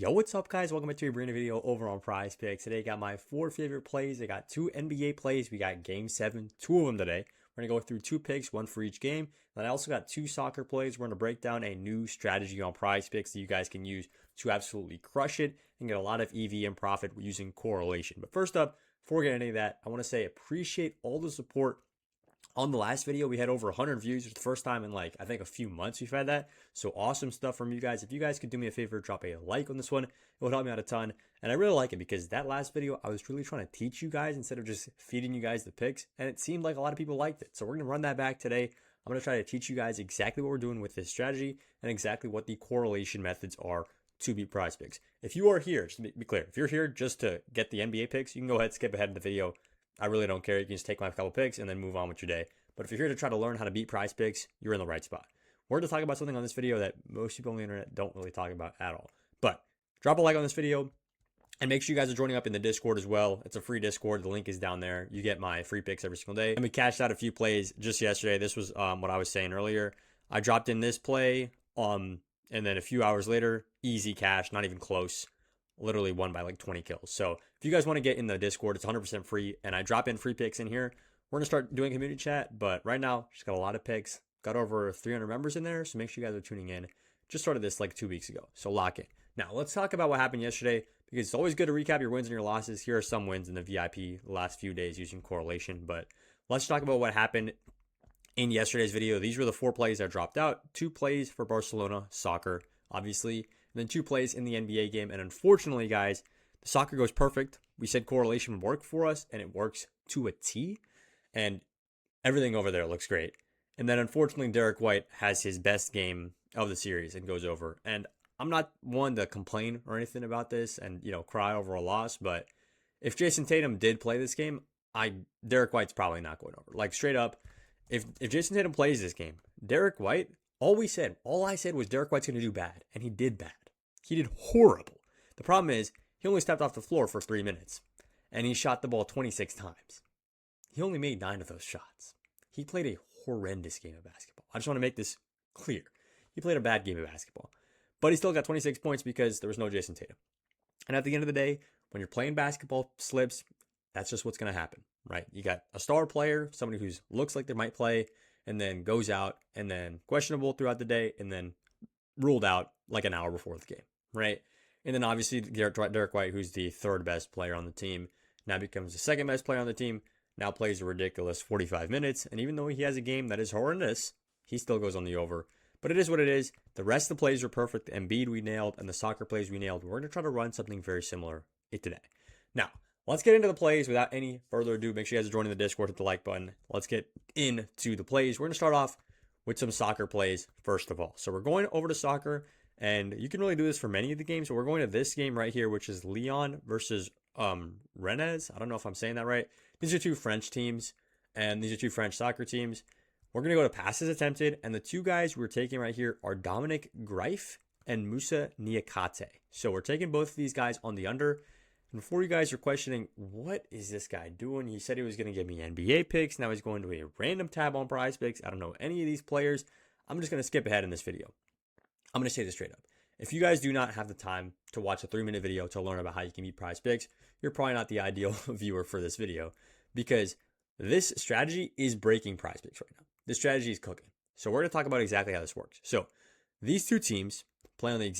Yo, what's up, guys? Welcome back to a brand new video over on PrizePicks. Today, got my 4 favorite plays. I got 2 NBA plays. We got Game 7, 2 of them today. We're going to go through 2 picks, 1 for each game. And I also got 2 soccer plays. We're going to break down a new strategy on PrizePicks that you guys can use to absolutely crush it and get a lot of EV and profit using correlation. But first up, before we get into any of that, I want to say appreciate all the support. On the last video, we had over 100 views. It's the first time in I think a few months we've had that. So awesome stuff from you guys. If you guys could do me a favor, drop a like on this one. It would help me out a ton. And I really like it because that last video, I was really trying to teach you guys instead of just feeding you guys the picks. And it seemed like a lot of people liked it. So we're going to run that back today. I'm going to try to teach you guys exactly what we're doing with this strategy and exactly what the correlation methods are to beat PrizePicks. If you are here, just to be clear, if you're here just to get the NBA picks, you can go ahead and skip ahead in the video. I really don't care. You can just take my couple picks and then move on with your day. But if you're here to try to learn how to beat PrizePicks, you're in the right spot. We're going to talk about something on this video that most people on the internet don't really talk about at all. But drop a like on this video and make sure you guys are joining up in the Discord as well. It's a free Discord. The link is down there. You get my free picks every single day. And we cashed out a few plays just yesterday. This was what I was saying earlier. I dropped in this play and then a few hours later, easy cash, not even close. Literally won by 20 kills. So if you guys want to get in the Discord, it's 100% free. And I drop in free picks in here. We're going to start doing community chat, but right now, just got a lot of picks. Got over 300 members in there, so make sure you guys are tuning in. Just started this 2 weeks ago, so lock in. Now, let's talk about what happened yesterday, because it's always good to recap your wins and your losses. Here are some wins in the VIP the last few days using correlation, but let's talk about what happened in yesterday's video. These were the 4 plays that dropped out. 2 plays for Barcelona soccer, obviously, and then 2 plays in the NBA game. And unfortunately, guys, the soccer goes perfect. We said correlation would work for us, and it works to a T. And everything over there looks great. And then unfortunately, Derek White has his best game of the series and goes over. And I'm not one to complain or anything about this and, cry over a loss. But if Jason Tatum did play this game, Derek White's probably not going over. Straight up, if Jason Tatum plays this game, Derek White, all I said was Derek White's going to do bad. And he did bad. He did horrible. The problem is he only stepped off the floor for 3 minutes. And he shot the ball 26 times. He only made 9 of those shots. He played a horrendous game of basketball. I just want to make this clear. He played a bad game of basketball. But he still got 26 points because there was no Jason Tatum. And at the end of the day, when you're playing basketball slips, that's just what's going to happen, right? You got a star player, somebody who looks like they might play, and then goes out, and then questionable throughout the day, and then ruled out an hour before the game, right? And then obviously Derek White, who's the 3rd best player on the team, now becomes the 2nd best player on the team. Now plays a ridiculous 45 minutes. And even though he has a game that is horrendous, he still goes on the over. But it is what it is. The rest of the plays were perfect. The Embiid we nailed and the soccer plays we nailed. We're going to try to run something very similar today. Now, let's get into the plays without any further ado. Make sure you guys are joining the Discord. Hit the like button. Let's get into the plays. We're going to start off with some soccer plays first of all. So we're going over to soccer. And you can really do this for many of the games. But we're going to this game right here, which is Lyon versus Rennes. I don't know if I'm saying that right. These are 2 French teams, and these are 2 French soccer teams. We're going to go to passes attempted, and the 2 guys we're taking right here are Dominic Greif and Moussa Niakate. So we're taking both of these guys on the under. And before you guys are questioning, what is this guy doing? He said he was going to give me NBA picks. Now he's going to a random tab on PrizePicks. I don't know any of these players. I'm just going to skip ahead in this video. I'm going to say this straight up. If you guys do not have the time to watch a 3-minute video to learn about how you can beat PrizePicks, you're probably not the ideal viewer for this video because this strategy is breaking PrizePicks right now. This strategy is cooking. So we're going to talk about exactly how this works. So these 2 teams play on these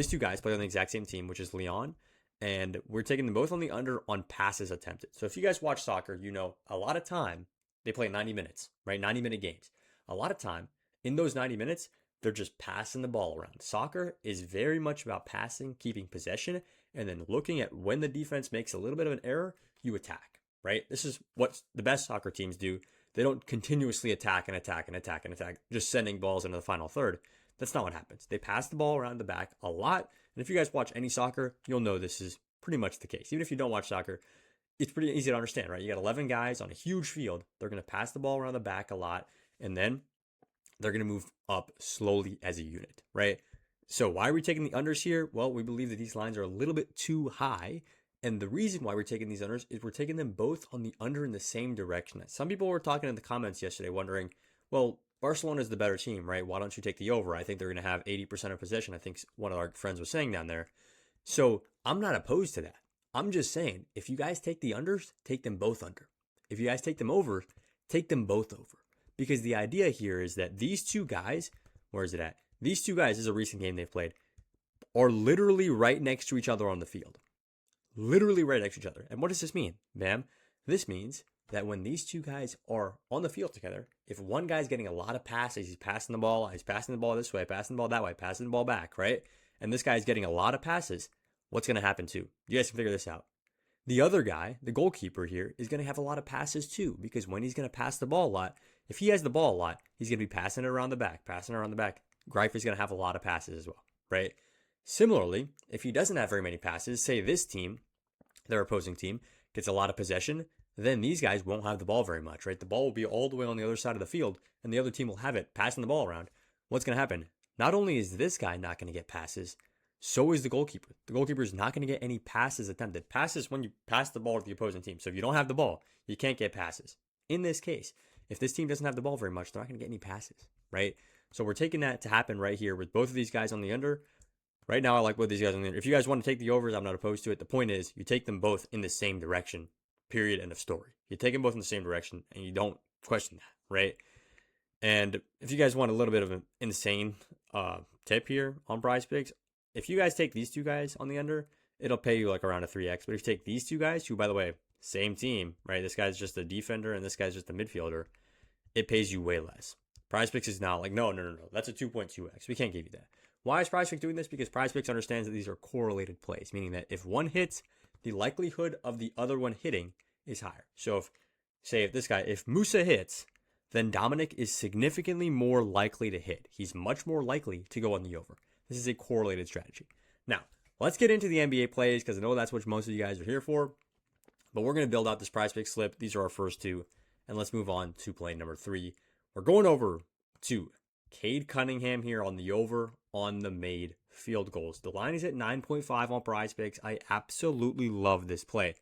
2 guys play on the exact same team, which is Lyon, and we're taking them both on the under on passes attempted. So if you guys watch soccer, a lot of time they play 90 minutes, right? 90-minute games. A lot of time in those 90 minutes, they're just passing the ball around. Soccer is very much about passing, keeping possession, and then looking at when the defense makes a little bit of an error, you attack, right? This is what the best soccer teams do. They don't continuously attack and attack and attack and attack, just sending balls into the final third. That's not what happens. They pass the ball around the back a lot. And if you guys watch any soccer, you'll know this is pretty much the case. Even if you don't watch soccer, it's pretty easy to understand, right? You got 11 guys on a huge field. They're going to pass the ball around the back a lot, and then they're going to move up slowly as a unit, right? So why are we taking the unders here? Well, we believe that these lines are a little bit too high. And the reason why we're taking these unders is we're taking them both on the under in the same direction. Some people were talking in the comments yesterday wondering, well, Barcelona is the better team, right? Why don't you take the over? I think they're going to have 80% of possession. I think one of our friends was saying down there. So I'm not opposed to that. I'm just saying, if you guys take the unders, take them both under. If you guys take them over, take them both over. Because the idea here is that these two guys, where is it at? These two guys, this is a recent game they've played, are literally right next to each other on the field. Literally right next to each other. And what does this mean, ma'am? This means that when these two guys are on the field together, if one guy's getting a lot of passes, he's passing the ball this way, passing the ball that way, passing the ball back, right? And this guy's getting a lot of passes, what's going to happen too? You guys can figure this out. The other guy, the goalkeeper here, is going to have a lot of passes too, because when he's going to pass the ball a lot, if he has the ball a lot, he's going to be passing it around the back, Greif is going to have a lot of passes as well, right? Similarly, if he doesn't have very many passes, say this team, their opposing team, gets a lot of possession, then these guys won't have the ball very much, right? The ball will be all the way on the other side of the field, and the other team will have it, passing the ball around. What's going to happen? Not only is this guy not going to get passes, so is the goalkeeper. The goalkeeper is not going to get any passes attempted. Passes when you pass the ball to the opposing team. So if you don't have the ball, you can't get passes. In this case, if this team doesn't have the ball very much, they're not going to get any passes, right? So we're taking that to happen right here with both of these guys on the under. Right now, I like both these guys on the under. If you guys want to take the overs, I'm not opposed to it. The point is, you take them both in the same direction, period, end of story. You take them both in the same direction, and you don't question that, right? And if you guys want a little bit of an insane tip here on PrizePicks, if you guys take these two guys on the under, it'll pay you like around a 3x. But if you take these two guys, who, by the way, same team, right? This guy's just a defender and this guy's just a midfielder, it pays you way less. PrizePicks is now like, no. That's a 2.2x. We can't give you that. Why is PrizePicks doing this? Because PrizePicks understands that these are correlated plays, meaning that if one hits, the likelihood of the other one hitting is higher. So if Musa hits, then Dominic is significantly more likely to hit. He's much more likely to go on the over. This is a correlated strategy. Now, let's get into the NBA plays because I know that's what most of you guys are here for. But we're going to build out this PrizePicks slip. These are our first two. And let's move on to play number 3. We're going over to Cade Cunningham here on the over on the made field goals. The line is at 9.5 on PrizePicks. I absolutely love this play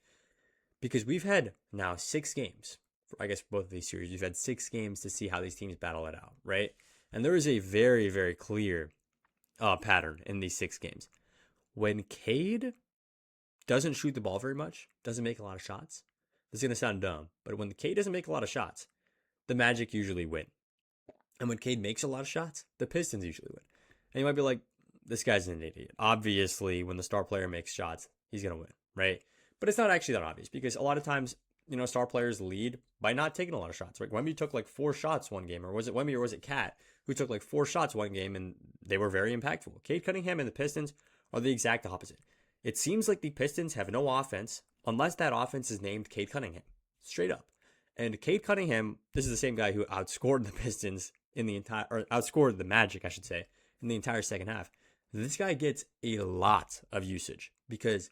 because we've had now 6 games. I guess both of these series, we've had 6 games to see how these teams battle it out, right? And there is a very, very clear pattern in these 6 games. When Cade doesn't shoot the ball very much, doesn't make a lot of shots, this is going to sound dumb, but when Cade doesn't make a lot of shots, the Magic usually win. And when Cade makes a lot of shots, the Pistons usually win. And you might be like, this guy's an idiot. Obviously, when the star player makes shots, he's going to win, right? But it's not actually that obvious because a lot of times, star players lead by not taking a lot of shots, right? Wemby took like 4 shots one game, or was it Wemby or was it Cat who took like 4 shots one game and they were very impactful? Cade Cunningham and the Pistons are the exact opposite. It seems like the Pistons have no offense unless that offense is named Cade Cunningham, straight up. And Cade Cunningham, this is the same guy who outscored the Pistons outscored the Magic, I should say, in the entire second half. This guy gets a lot of usage because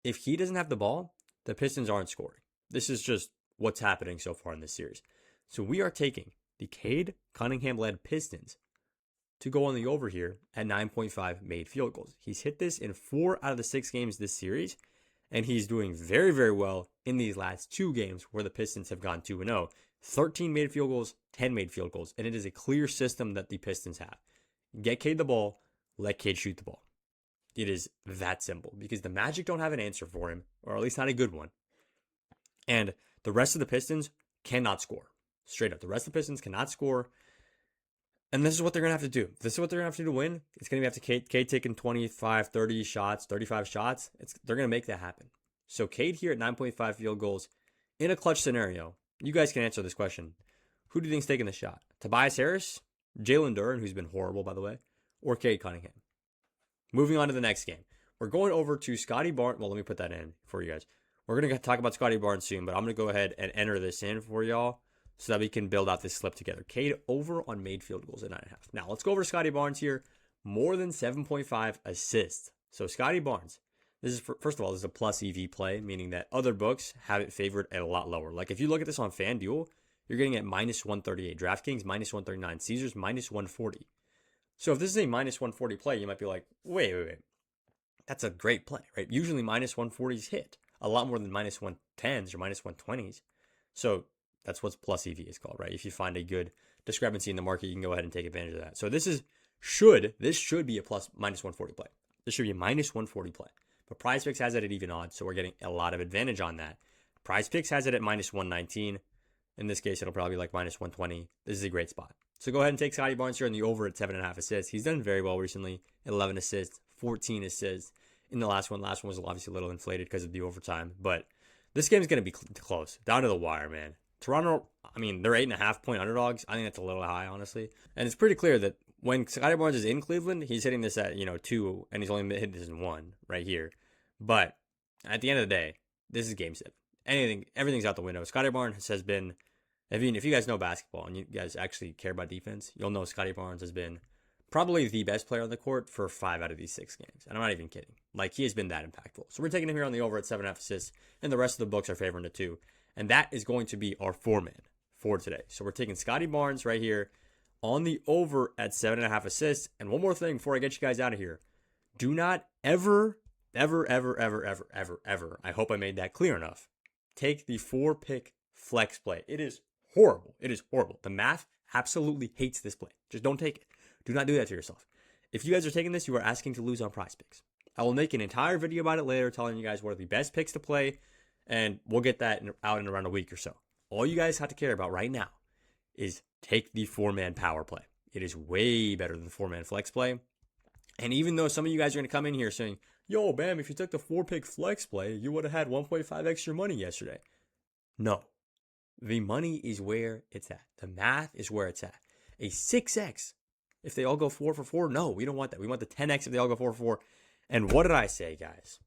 if he doesn't have the ball, the Pistons aren't scoring. This is just what's happening so far in this series. So we are taking the Cade Cunningham-led Pistons to go on the over here at 9.5 made field goals. He's hit this in 4 out of the 6 games this series, and he's doing very, very well in these last 2 games where the Pistons have gone 2-0. 13 made field goals, 10 made field goals, and it is a clear system that the Pistons have. Get Cade the ball, let Cade shoot the ball. It is that simple because the Magic don't have an answer for him, or at least not a good one. And the rest of the Pistons cannot score. Straight up, the rest of the Pistons cannot score. And this is what they're going to have to do. This is what they're going to have to do to win. It's going to be Cade taking 25, 30 shots, 35 shots. They're going to make that happen. So Cade here at 9.5 field goals in a clutch scenario. You guys can answer this question. Who do you think's taking the shot? Tobias Harris, Jalen Duren, who's been horrible, by the way, or Cade Cunningham? Moving on to the next game. We're going over to Scotty Barnes. Well, let me put that in for you guys. We're going to talk about Scotty Barnes soon, but I'm going to go ahead and enter this in for y'all so that we can build out this slip together. Cade over on made field goals at 9.5. Now, let's go over to Scotty Barnes here. More than 7.5 assists. So Scotty Barnes, this is first of all, this is a plus EV play, meaning that other books have it favored at a lot lower. Like if you look at this on FanDuel, you're getting at minus 138. DraftKings minus 139. Caesars minus 140. So if this is a minus 140 play, you might be like, wait. That's a great play, right? Usually minus 140s hit a lot more than minus 110s or minus 120s. So that's what plus EV is called, right? If you find a good discrepancy in the market, you can go ahead and take advantage of that. So this should be a minus 140 play. This should be a minus 140 play. but PrizePicks has it at even odds, so we're getting a lot of advantage on that. PrizePicks has it at minus 119. In this case, it'll probably be like minus 120. This is a great spot. So go ahead and take Scotty Barnes here on the over at 7.5 assists. He's done very well recently. 11 assists, 14 assists in the last one. Last one was obviously a little inflated because of the overtime, but this game is going to be close, down to the wire, man. Toronto, I mean, they're 8.5 point underdogs. I think that's a little high, honestly. And it's pretty clear that when Scotty Barnes is in Cleveland, he's hitting this at, 2, and he's only hitting this in 1 right here. But at the end of the day, this is game 7. Everything's out the window. Scotty Barnes has been, if you guys know basketball and you guys actually care about defense, you'll know Scotty Barnes has been probably the best player on the court for 5 out of these 6 games. And I'm not even kidding. Like, he has been that impactful. So we're taking him here on the over at 7.5 assists, and the rest of the books are favoring the 2. And that is going to be our 4-man for today. So we're taking Scotty Barnes right here on the over at 7.5 assists. And one more thing before I get you guys out of here. Do not ever, I hope I made that clear enough, take the 4-pick flex play. It is horrible. It is horrible. The math absolutely hates this play. Just don't take it. Do not do that to yourself. If you guys are taking this, you are asking to lose on PrizePicks. I will make an entire video about it later telling you guys what are the best picks to play, and we'll get that out in around a week or so. All you guys have to care about right now is take the 4-man power play. It is way better than the 4-man flex play. And even though some of you guys are going to come in here saying, yo, Bam, if you took the 4-pick flex play, you would have had 1.5 extra money yesterday. No. The money is where it's at. The math is where it's at. A 6x, if they all go 4 for 4, no, we don't want that. We want the 10x if they all go 4 for 4. And what did I say, guys?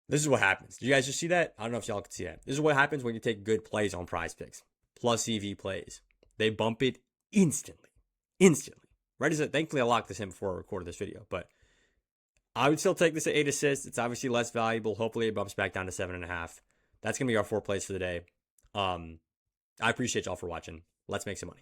This is what happens. Did you guys just see that? I don't know if y'all can see that. This is what happens when you take good plays on PrizePicks. Plus EV plays. They bump it instantly. Instantly. Right as it, thankfully I locked this in before I recorded this video. But I would still take this at 8 assists. It's obviously less valuable. Hopefully it bumps back down to 7.5. That's going to be our 4 plays for the day. I appreciate y'all for watching. Let's make some money.